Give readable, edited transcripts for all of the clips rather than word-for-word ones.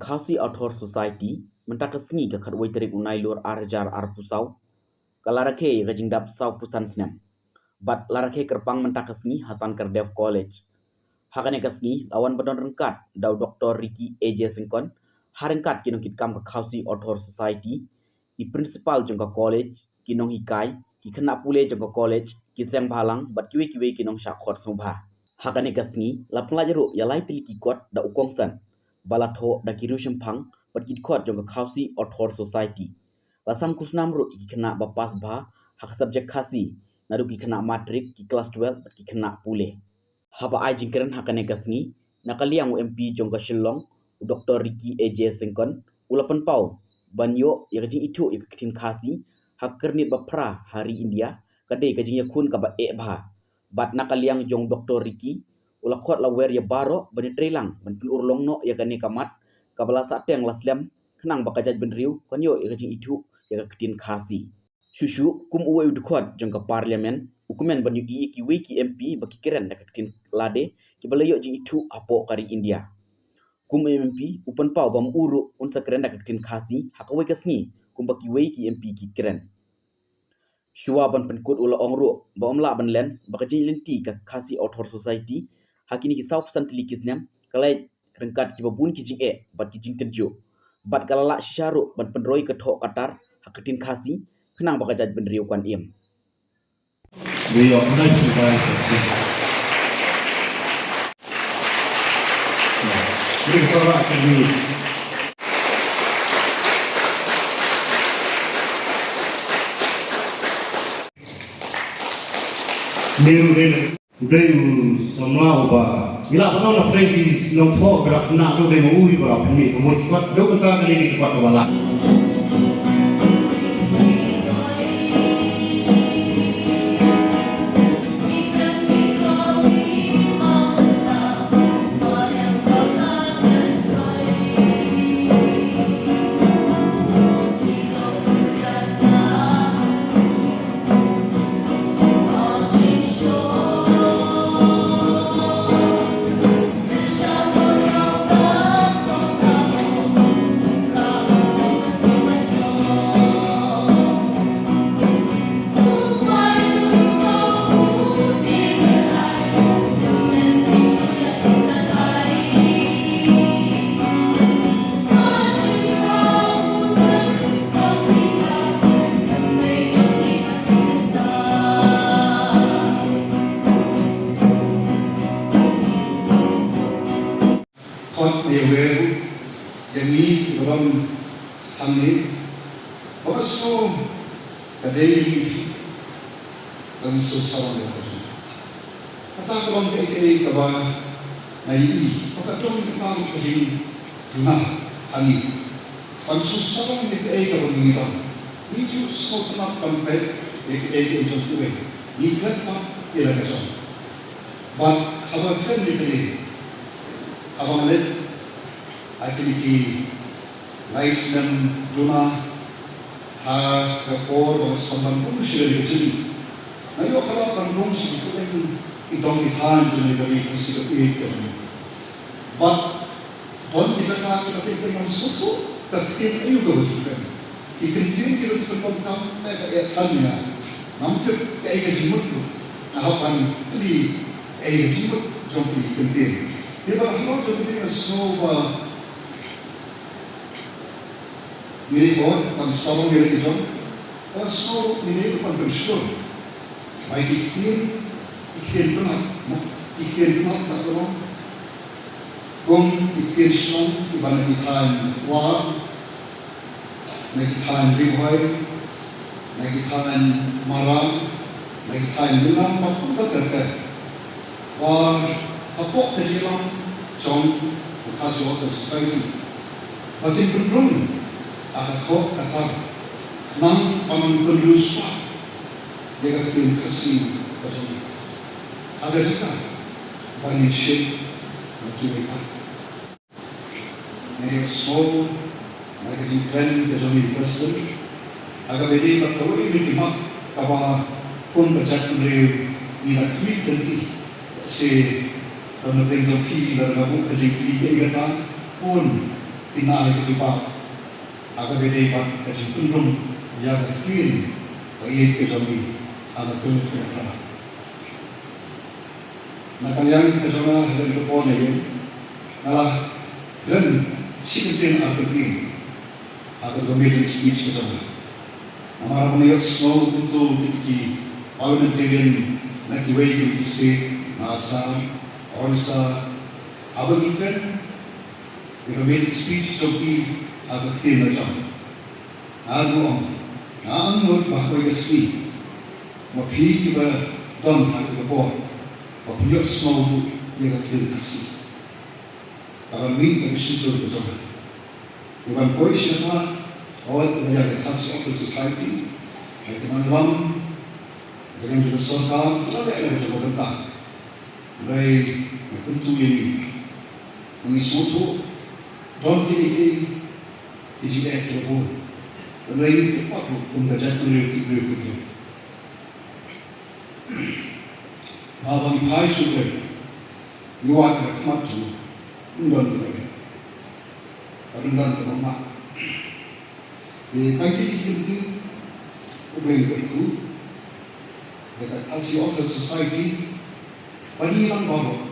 Khasi Author Society mentakasngi ke kadwai terik unai lur arjar arpusau kalarake gajingdap sau pusan snam bat larake kerpang mentakasngi Hasan Kerdev College hakane kasngi lawan badon rengkat daw Dr. Ricky AJ Singkon harengkat kinong kitkam ke Khasi Author Society di principal jongka college kinong hikai ki kena pule jongka college ki seng balang bat kiwe kinong syakhot subha hakane kasngi la pelajaru ya lai tiliki kot da ukongsan balatho da kiru shempang bat kitkot jongka Khasi Author Society lasam kusnam ru ki kena bapas ba hak subjek khasi nadu ki kena matrik ki kelas 12 bat ki kena pule haba ai jingkeren hakane kasngi nakaliang MP jongka Shillong Dr. Ricky AJ Singkon ulapan pau banyo ya kajing itu ya ketin khasi hak kernit bapra hari India kade kajing ya kun ka ba e bha bat nakaliang jong Dr. Ricky ulakot la wer ya baro bani trelang ban urlong no ya kane kamat kabala sateng laslam kenang bakajaj benriu kanyo ya kajing itu ya ketin khasi shushu kum uwe udkhot jong ka parliament ukumen banyu ki wiki MP baki keren da ketin lade ki balayo jing itu apo kari India kum MP upan pau bam uru unsa keren da ketin khasi hakawe kasngi kum baki wiki MP ki keren shua ban penkut ula ongru bomla ban len bakaji lenti ka Khasi Author Society hakini ki sau pesan tilikisnyam kalai rengkat ki babun ki jing bat ki jing tenjo bat kalala shisharu ban pendroi ke thok katar haketin khasi kenang bakajaj benriu kwan iem we are not survived. Please allow me. Niru deu semua ubah. Bila pernah nak pergi nombor berak nak tu deu ui berak ni. Kemudian kuat deu kita kali ni kuat kepala. Jadi dalam hal ini, bagaimana kadai dan susah orang itu. Kata kalau kita kabar naik, maka kita pergi tunang hari. Sang susah orang kita kabar ni orang. Ini juga semua tempat kita itu juga. Ini kan ialah macam. But kabar kan kita, kabar mana? Akhirnya nice dan duna ha kapor dan samban pun sudah jadi. Nayo kalau kandung sih itu kan idong ithan jadi dari kasih itu. But don kita kan kita yang suatu terkait ayu kebutuhan. Ikan tiang kita berkompetisi kayak tanya. Nampak kayak jimut tu. Nahapan ini kayak jimut jompi ikan tiang. Dia berhambat jompi semua Miri kor, kan sabong miri kijong, kan so miri kan bersyukur. Baik ikhtiar tunat tak tolong. Kung ikhtiar Islam ibarat ikhtiar wah, ikhtiar ribuai, ikhtiar marah, ikhtiar lulang, apa tak terkait. Wah, apa kejiran jom Khasi Author Society. Batin berpeluang. Akan kau kata, nang paman pendusta, dia kata kasih kasih. Ada juga banyak sih macam itu. Mereka semua mereka jingkran kecuali pasal. Agak beda kalau ini cuma kawa pun berjat beliau nilai kuih nanti si pemerintah joki dan kamu kerja kuih dia kata pun tinai kehidupan agar berdebat kejimpunrum yang kecil bagi kejami agar tulis kerana nak kalian kerana dari kepon ini adalah dan sikitin artikel agar kemudian speech kerana nama ramai semua untuk di parliamentarian nak diwai di state NASA Orissa agar kita kemudian speech topi agar kita macam agar ang bahwa ismi mapi ba don agar kepon mapi semua yang kita kasih kalau ini bersyukur betul. Bukan boleh siapa awal menjadi khas of society. Teman-teman dengan juga serta ada yang berjaga bentang. Mereka tentu ini mengisutu don ini dijadikan terlalu. Dan mereka tepat membaca peneliti-peneliti. Bahawa dipahami sudah luar kemat tu. Undang mereka, undang kemak. Tangki itu, ubah itu, dekat Asia of the Society, panilang bahawa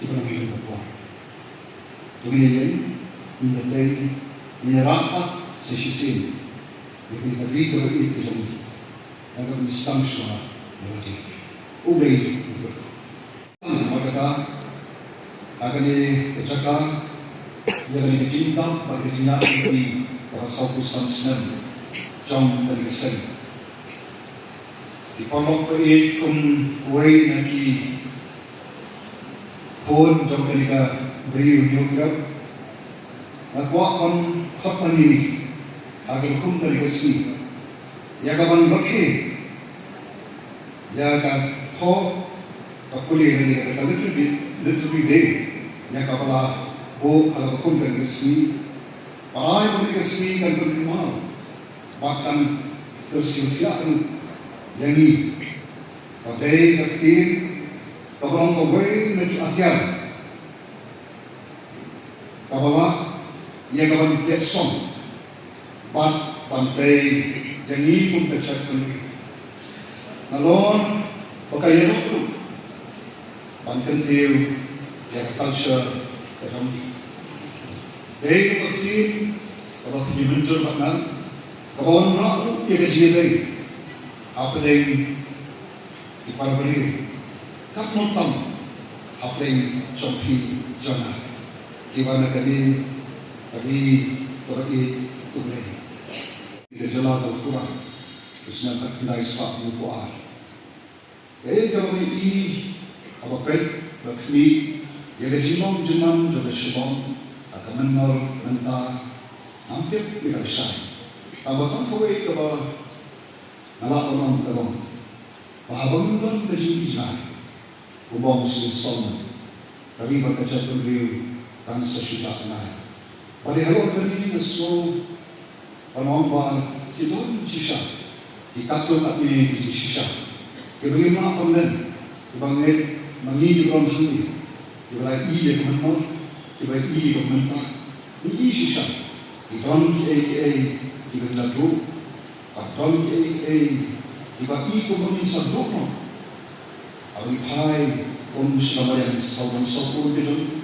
ibarat hidup berbuat. Kemudian, ini rapat sesi dengan negeri kepada itu jami, agar Islam semua berarti. Ubah itu. Maka akan dibacakan yang dicinta bagi dunia ini bahasa Pusan Senem jam dari Sen. Di pondok kum wei nanti pun jam dari beri juga. Aku akan khutbah ini agar kum dari kesini. Ya kawan berke, ya kan kau kuliah ini kata literally day. Yang kapala bu kalau hukum dan resmi, parai pun resmi dan berkembang, bahkan tersiapkan yang ini. Padai aktif, kawalan kawai nanti akhir. Kapala yang kawan Jackson, bat pantai yang ini pun tercapkan. Nalon pakai yang itu, pantai tiu. Yang culture macam ni. Dari waktu kalau punya muncul makna, kawan nak dia kerja dari apa yang dipanggil, tak nonton apa yang copi jangan. Gimana kali bagi tulen. Kita jalan kurang, terusnya tak kena ispat mukuar. Kalau ini apa pun berkini. Jadi jenam jadi sebab akan menor mentah hampir tidak bisa. Tambahkan kawai kepada nalak orang terong. Bahawa bukan kerja Israel, ubah musuh sama. Kami berkaca beliau dan sesudah kenal. Pada hari ini semua penambah kita sisa. Dikatakan kami di sisa. Kebagaimana pemben, kebanggaan mengirim orang hati. Ibarat ia kemenor, ibarat ia kementar, ini sisa. Kita kita lalu, kita kemudian sabukno. Awipai selama yang saudara itu,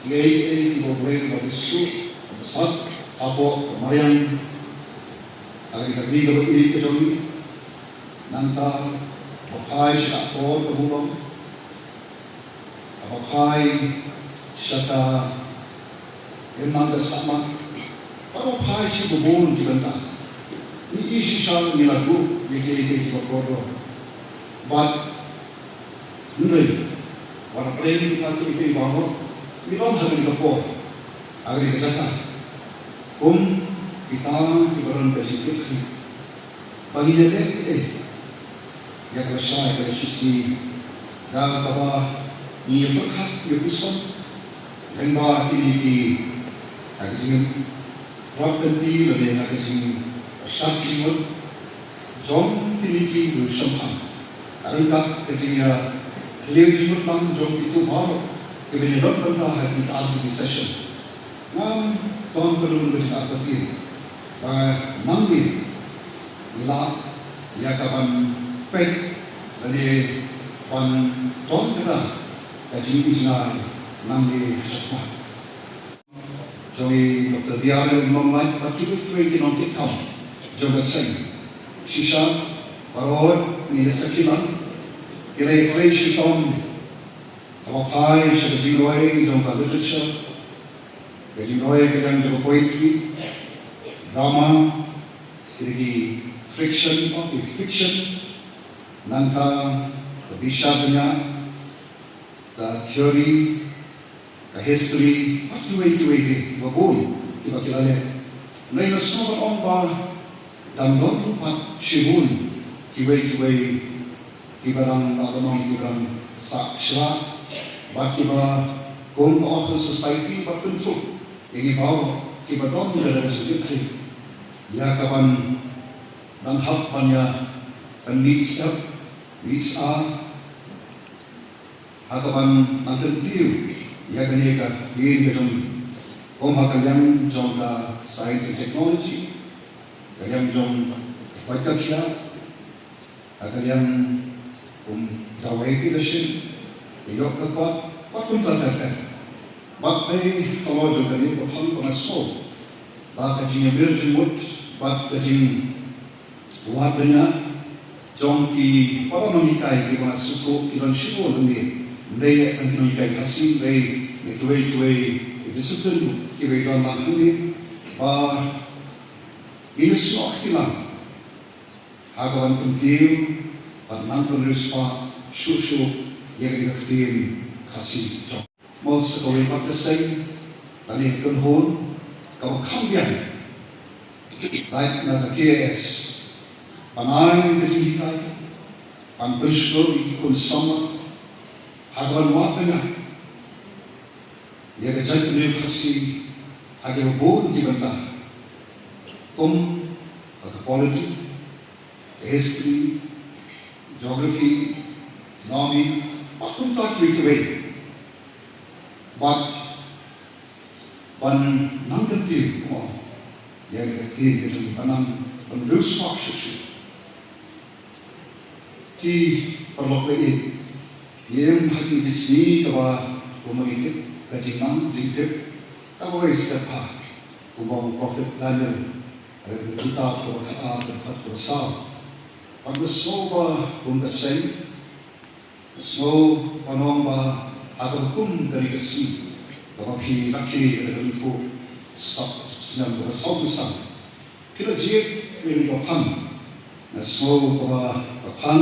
kita boleh bersu, besar, apa kemarin, agar kita beri kecuali, nanti pakai siapa kemudian. Pakai serta emang bersama, kalau pakai si bubun di bentang, ini sisa miladu, jadi berkodoh. But, nuri, warna premi kita itu bahawa, kita harus berkodoh, agar kita kita ibarat bersikap, bagi dia yang besar dari sisi dan bahwa ia berkat ia besar dan bahwa ini agak dengan rakti lebih agak dengan sakit jom ini bersama adakah ketika beliau jemput jom itu baru kemudian berkah hati di session Tuan perlu bercakap tadi, nanti la ya kapan pek dari pan tuan kita kaji ijna nanti cepat. Jadi Dr. Diare memulai akibat kita nanti tahu juga sen sisa parod ni sekilan kira-kira siton awakai seperti roy jangka literature jadi roy kadang juga poetry drama segi fiction nanta bisa punya teori history kiwai babun kita lihat mereka semua orang dan tempat shibun kiwai kibarang agamang kibarang saksha baki ba kong office society berbentuk ini bau kibadong dalam sudut ya kapan dan hapanya needs kapan nanti view ya ganeka ini gedung hakalyang jongka science and technology kayang jong baiknya kayang dawai leadership yok kuat pun terjadi bagai kalau jongka ni berhang pengasau bagai jenis virgin wood bagai jenis wadanya jongki para mengikai di mana suku kiran siwo demi mereka akan mengikai hasil mereka kiwai disiplin kiwai dalam ini ini semua hilang. Hagawan penting, panang peneruspa, susu yang dikatakan kasih jom. Mau sekali pakai sen, tadi kenhon, kau kambian, baik nak KS, panai kejikai, pan bersyukur ikut sama, hagawan waktunya, yang kejadian ini kasih, hagawan bon dibantah. Politics, history, geography, economy, apapun tak kiwai. But nanti yang kecil itu panang penrusak sesuatu. Ki perlu yang hati di sini kepada komunitas kajian jintip, kalau siapa, kumau Prophet Daniel. Kita berkata bersama, pada semua bungkasan, semua penomba atau hukum dari kesini, tetapi laki dari info sedang bersama. Kita jika berdepan, semua berdepan,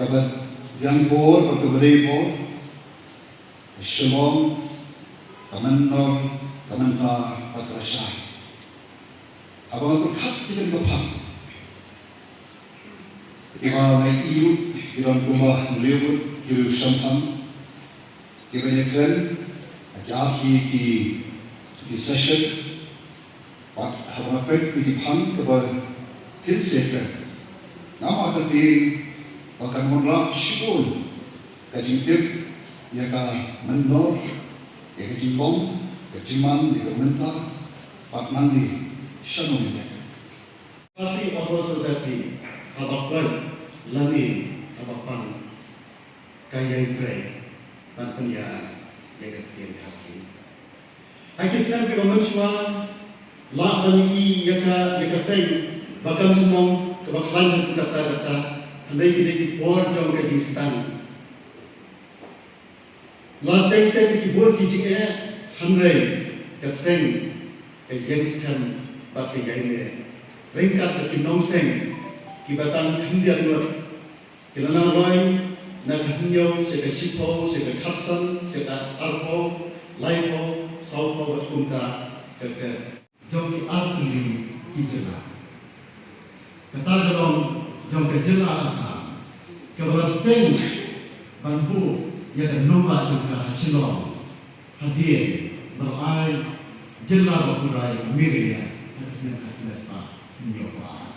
kabar yang bor berbeda, semua teman-teman terasa. Abang berkat dengan Tuhan. Ketika naik ibu, dalam rumah melewat, kira sampan, kebanyakan aki di session, abang apa dipan kepada kinsetan. Nama tadi akan menolak syukur, kajintip, ia akan menor, ia kajimbong, kajiman, ia mentar, pat mandi. Kasih Otor Society, Habakban, Lani, Habakban, Kaya Tre, dan Penyiar yang ketiga kasih. Hakiskan ke manusia, lah bani yaka seng, bahkan semua kebakaran kata andai kita buat jauh ke jinstan. Lah teng kita buat kijing handai ke seng, ke jinskan. Bagi yang ringkat ke nongseng, kibatan kendian luar, kilana roy, nak hanyau, seka sipo, seka katsan, seka arpo, laipo, saupo berkunta, terker. Jom ki artili kijela. Kata dalam jom kejela asal, keberteng bambu yang nomba juga hasilong, hadir berai jela berkurai miria. Kesenian Nespa Nyoba.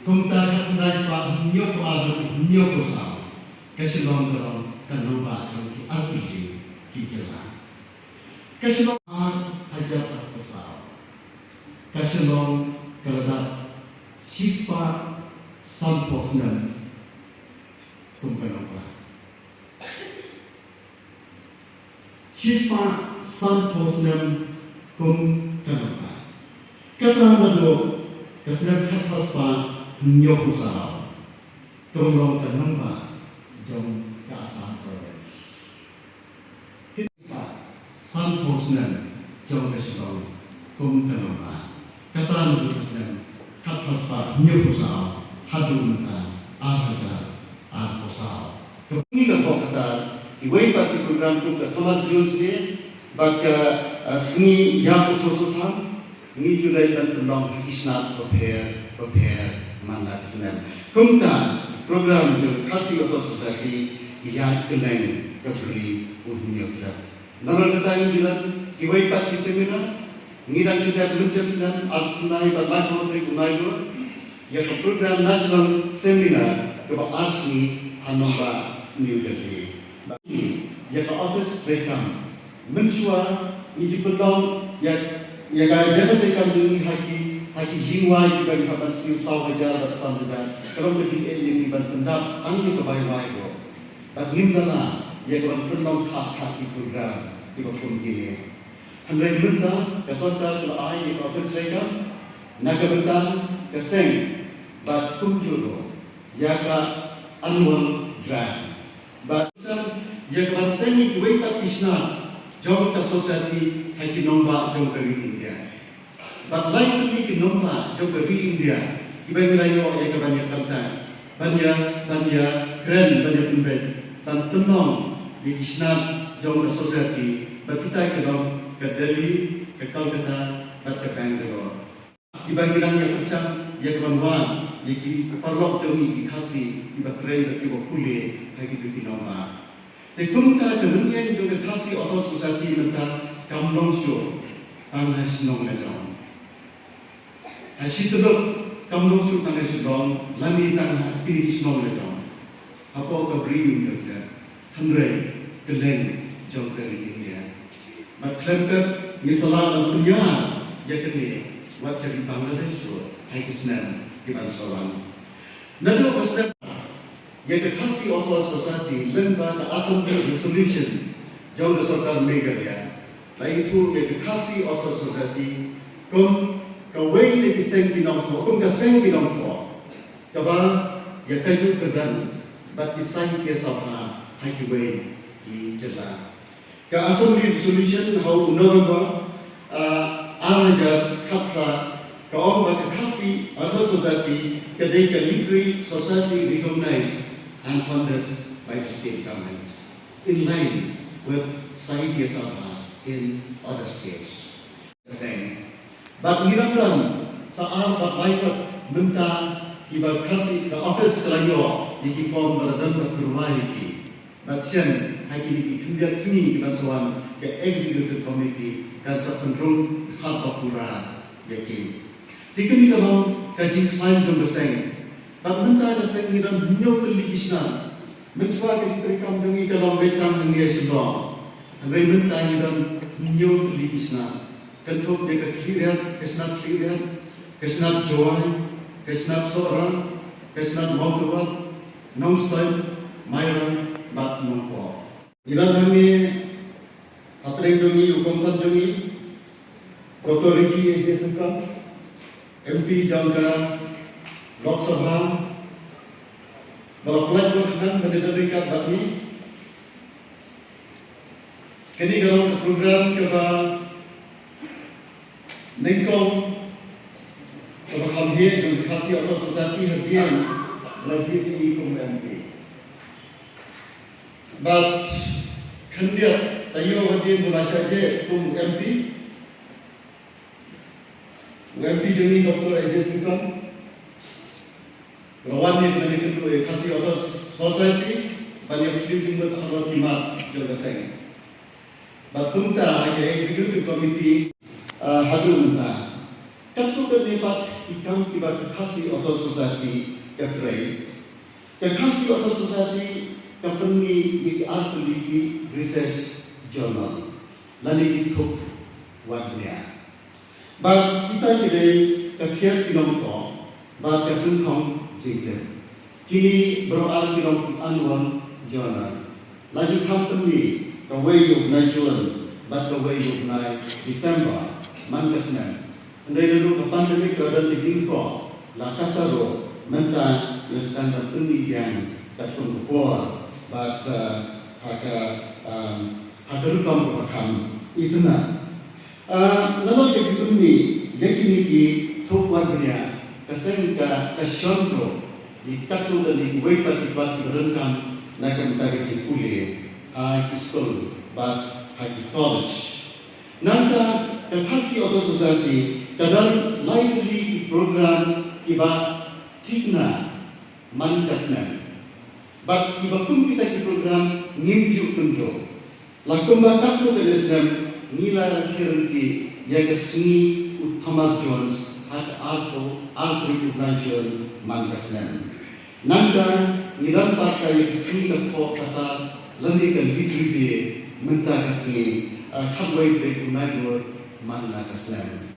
Kumta Nespa Nyoba dan Nyoba. Kesilong dalam kanumba dan arti kijela. Kesilong hajat bersama. kasilong kalada sispa samposnan kumkanapa sispa samposnan kumkanapa kata do kasna khatpaspa nyokusao tolong kanamba jom ka Assam province kita samposnan jom kasilong kumkanapa kata do kasna khatpaspa nyokusao hadumna araja arposao kini kan kata iwei pati program tu ke Thomas Jones ni baka seni yang usul-usul ni juga dan tolong isnat prepare mana kesenam kumta program tu kasih atau society yang keleng keberi uhunya kita nalar kata ini bilang iwei pati seminar ni dan sudah mencetuskan altunai balai menteri unai ya ke program nasional seminar ke asli Hanova New Delhi ya ke office rekam mensua ni dipelong ya ga jangan rekam ni haki jiwa juga di kapan siu saw hajar bersama dengan kalau begitu ini ban pendap angin ke bayi-bayi ko bagimana ya ke pelong hak di program di bawah ini handai benda kesorta tu ai office rekam naga benda keseng bat kumjuro ya ka annual grant bat ya ka seni kuwait Krishna jom ka society haki nomba jom ka India bat lain lagi ki nomba jom ka India ibai melayo ya ka banyak kanta banyak keren banyak pembet dan tenong di Krishna jom ka society bat kita ke dom ke Delhi ke Kolkata bat ke Bangalore ibai yang bersam ya ka banwan Jadi perlu jami dikasih dibatrai dan dibukuli lagi tu kinoma. Tapi kumta kemudian juga kasih atau society mereka kamlong show tangga sinong lejong. Hasil tu kamlong show tangga sinong lani tangga kini sinong lejong. Apa keberi mereka handai keleng jom dari India. Maklumkan misalnya dan punya jadi wajib Bangladesh tu hai kisnan Kibansawan. Nado Ustaz yang kasih offer society lembaga assembly resolution jauh dari Sarkar Meghalaya. Lain itu yang kasih offer society kom kawai ni kiseng kinong tu, kom kaseng kinong tu. Kaba yang kaju kedan bat kisah kisah hai kawai ki jelah. Ka assembly resolution how November araja khatra kaum bagi kasih atau society kedai literary society recognized and funded by the state government in line with Saidiyah Sabhas in other states. The same. But niramdan saat berlaikat minta kibat kasih ke office kelayo yang form beradan berterumai ki. But sian haki di kemudian sini kibat soan ke executive committee kan sepenuh kata pura yakin. Tiga kalau kaji klaim jom berseng, bab mentah berseng ni dalam dunia pelikisnan, mencuba kita rekam jengi kalau betang hengi sebab, hengi mentah ni dalam dunia pelikisnan, kentuk dia kekirian, kesenap jawai, kesenap seorang, kesenap maukuat, non-style, mairan, bat mengko. Iran hengi, apa yang jengi, hukum jengi, Dr. Ricky yang dia sengkang. MP Jangka Lok Sabha Balap Pelat Berkenan Mendekat Bakmi Kini dalam program Keba Nengkong Keba Khamhir Yang dikasih atau society hadiah Lagi di Ikum MP But Kendiat Tayo hadiah Mula saja Kum MP MP jengi Dr. Ajay Singkan lawan ni kena kedua kasih atau society banyak film jumlah kalau kimat jaga seng. Bakumta aja executive committee hadu unta. Tentu terlibat ikam tiba kasih atau society ketray. Kasih atau society company yang artikeliki research journal. Lalu itu wadnya. But kita today kakiat kinong ko, but kasengkong jingte. Kini beroal kinong anwang jona. Laju company the way of June, but the way of December, Mankasnan. And they do the pandemic rather than Jinko, La Cataro, Menta, the standard Indian, that from the war, but Hakarukam Pakam, Itana. Lalu kita ini yakini ki thokwarnya kasengka kasyondro di katu dan di waipa tibat berengkam nakam tagi kuliah high school but high college. Nanta kakasi auto society kadang lively program iba tikna mankasna. But iba pun kita ki program ngimju kunto. Lakumba katu kedesam nila kirti yaga sini Thomas Jones had alto Nigel Mankasnan. Nanda nilam pasal yaga sini kata lami kan litri menta kasih kadway Nigel Mankasnan.